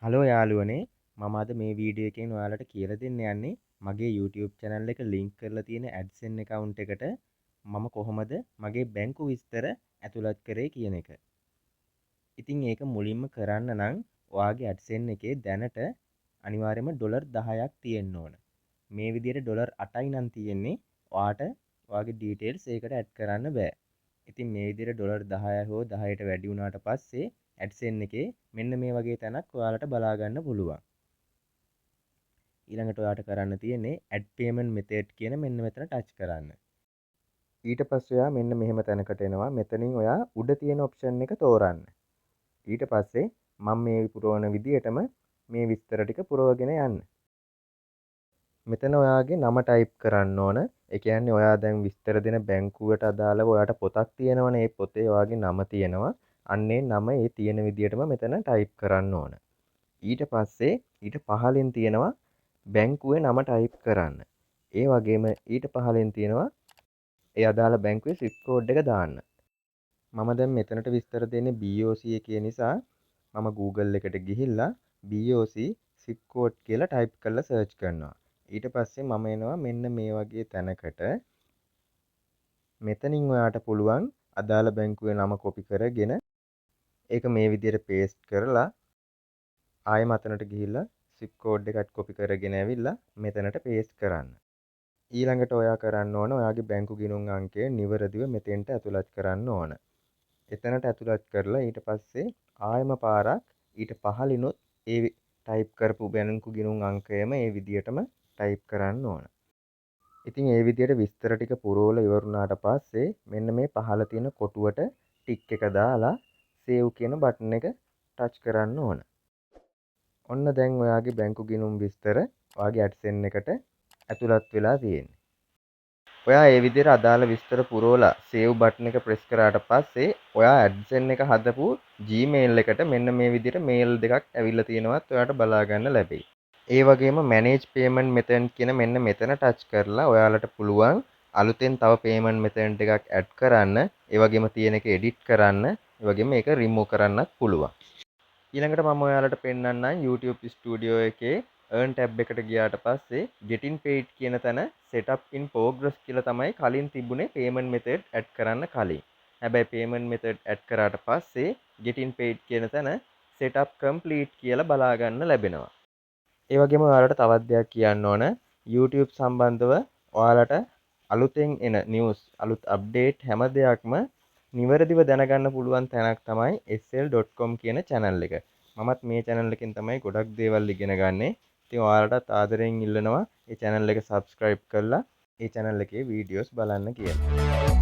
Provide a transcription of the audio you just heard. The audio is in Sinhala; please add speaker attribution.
Speaker 1: හලෝ යාළුවනේ මම අද මේ වීඩියෝ එකෙන් ඔයාලට කියලා දෙන්න යන්නේ මගේ YouTube channel එක link කරලා තියෙන AdSense account එකට මම කොහොමද මගේ බැංකු විස්තර ඇතුළත් කරේ කියන එක. ඉතින් ඒක මුලින්ම කරන්න නම් ඔයාගේ AdSense එකේ දැනට අනිවාර්යයෙන්ම $10ක් තියෙන්න ඕන. මේ විදිහට $8යි නම් තියෙන්නේ ඔයාට ඔයාගේ details ඒකට add කරන්න බෑ. ඉතින් මේ විදිහට $10 හෝ 10ට වැඩි වුණාට පස්සේ AdSense එකේ මෙන්න මේ වගේ තැනක් ඔයාලට බලා ගන්න පුළුවන්. ඊළඟට ඔයාට කරන්න තියෙන්නේ add payment method කියන මෙන්න මෙතන ටච් කරන්න. ඊට පස්සේ ඔයා මෙන්න මෙහෙම තැනකට එනවා. මෙතනින් ඔයා උඩ තියෙන ඔප්ෂන් එක තෝරන්න. ඊට පස්සේ මම මේ පුරවන විදිහටම මේ විස්තර ටික පුරවගෙන යන්න. මෙතන ඔයාගේ නම ටයිප් කරන්න ඕන. ඒ කියන්නේ ඔයා දැන් විස්තර දෙන බැංකුවට අදාළව ඔයාට පොතක් තියෙනවනේ. ඒ පොතේ ඔයාගේ නම තියෙනවා. අන්නේ නම ඒ තියෙන විදිහටම මෙතන ටයිප් කරන්න ඕන. ඊට පස්සේ ඊට පහලින් තියෙනවා බැංකුවේ නම ටයිප් කරන්න. ඒ වගේම ඊට පහලින් තියෙනවා ඒ අදාළ බැංකුවේ SWIFT කෝඩ් එක දාන්න. මම දැන් මෙතනට විස්තර දෙන්නේ BOC එකේ නිසා මම Google එකට ගිහිල්ලා BOC SWIFT කෝඩ් කියලා ටයිප් කරලා සර්ච් කරනවා. ඊට පස්සේ මම එනවා මෙන්න මේ වගේ තැනකට. මෙතනින් ඔයාට පුළුවන් අදාළ බැංකුවේ නම කොපි කරගෙන ඒක මේ විදිහට පේස්ට් කරලා ආයෙ මතනට ගිහිල්ලා SWIFT කෝඩ් එකත් කොපි කරගෙන ඇවිල්ලා මෙතනට පේස්ට් කරන්න. ඊළඟට ඔයා කරන්න ඕන ඔයාගේ බැංකු ගිණුම් අංකය නිවැරදිව මෙතෙන්ට ඇතුළත් කරන්න ඕන. එතනට ඇතුළත් කරලා ඊට පස්සේ ආයෙම පාරක් ඊට පහළිනුත් ඒ ටයිප් කරපු බැංකු ගිණුම් අංකයම ඒ විදිහටම ටයිප් කරන්න ඕන. ඉතින් ඒ විදිහට විස්තර ටික පුරවලා ඉවරුනාට පස්සේ මෙන්න මේ පහළ තියෙන කොටුවට ටික් එක දාලා සේව් කියන බටන් එක ටච් කරන්න ඕන. ඔන්න දැන් ඔයාගේ බැංකු ගිණුම් විස්තර ඔයාගේ AdSense එකට ඇතුළත් වෙලා තියෙන්නේ. ඔයා ඒ විදිහට අදාළ විස්තර පුරවලා සේව් බටන් එක ප්‍රෙස් කරාට පස්සේ ඔයා AdSense එක හදපු Gmail එකට මෙන්න මේ විදිහට මේල් දෙකක් ඇවිල්ලා තියෙනවත් ඔයාට බලා ගන්න ලැබෙයි. ඒ වගේම manage payment method කියන මෙන්න මෙතන ටච් කරලා ඔයාලට පුළුවන් අලුතෙන් තව payment method එකක් add කරන්න, ඒ වගේම තියෙන එක edit කරන්න, ඒ වගේම මේක remove කරන්නත් පුළුවන්. ඊළඟට මම ඔයාලට පෙන්නන්නම් YouTube Studio එකේ earn tab එකට ගියාට පස්සේ getting paid කියන තැන setup in progress කියලා තමයි කලින් තිබුණේ payment method add කරන්න කලින්. හැබැයි payment method add කරාට පස්සේ getting paid කියන තැන setup complete කියලා බලා ගන්න ලැබෙනවා. ඒ වගේම ඔයාලට තවත් දෙයක් කියන්න ඕන YouTube සම්බන්ධව ඔයාලට අලුතෙන් එන නිවුස් අලුත් අප්ඩේට් හැම දෙයක්ම නිවැරදිව දැනගන්න පුළුවන් තැනක් තමයි sl.com කියන channel එක. මමත් මේ channel එකෙන් තමයි ගොඩක් දේවල් ඉගෙන ගන්නේ. ඉතින් ඔයාලටත් ආදරෙන් ඉල්ලනවා මේ channel එක subscribe කරලා ඒ channel එකේ videos බලන්න කියලා.